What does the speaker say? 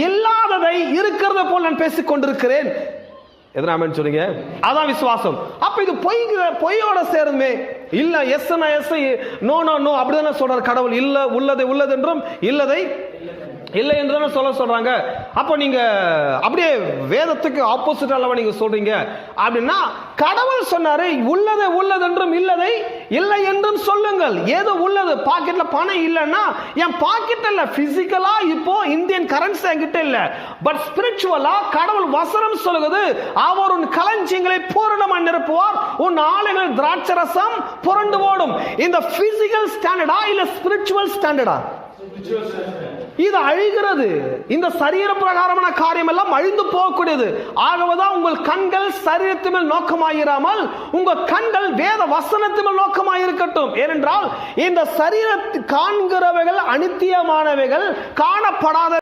இல்லாததை இருக்கிறத போல் நான் பேசிக் கொண்டிருக்கிறேன். எதனாம சொல்றீங்க? அதான் விசுவாசம். அப்ப இது பொய்யோட சேருமே. இல்ல எஸ் நோ நோ நோ அப்படிதானே சொல்றாரு கடவுள். இல்ல உள்ளதை உள்ளதென்றும் இல்லதை இல்லை என்று சொல்றாங்க. அப்ப நீங்க அப்படியே வேதத்துக்கு ஆப்போசிட் அளவா நீங்க சொல்றீங்க அப்படின்னா, கடவுள் சொன்னாரு உள்ளதை உள்ளதென்றும் இல்லதை இல்லை என்றும் சொல்லுங்கள். ஏதோ உள்ளது, பாக்கெட்ல பணம் இல்லைன்னா என் பாக்கெட் இல்ல, பிசிக்கலா இப்போ இந்தியன் கரன்சி என்கிட்ட இல்ல, பட் ஸ்பிரிச்சுவலா கடவுள் வசனம் சொல்லுகிறது, அவர் உன் களஞ்சியங்களை பூரணமா நிரப்புவார், உன் ஆலைகள் திராட்சரசம் புரண்டு ஓடும். இந்த பிசிக்கல் ஸ்டாண்டர்டா இல்ல ஸ்பிரிச்சுவல் ஸ்டாண்டர்டா? இது அழிகிறது. இந்த சரீர பிரகாரமான காரியம் எல்லாம் அழிந்து போகக்கூடியது. ஆகவேதான் உங்கள் கண்கள் சரீரத்து மேல் நோக்கமாயிராமல் உங்கள் கண்கள் வேத வசனத்து மேல் நோக்கமாயிருக்கட்டும். ஏனென்றால் இந்த சரீரத்தை காண்கிறவைகள் அனித்தியமானவைகள், காணப்படாத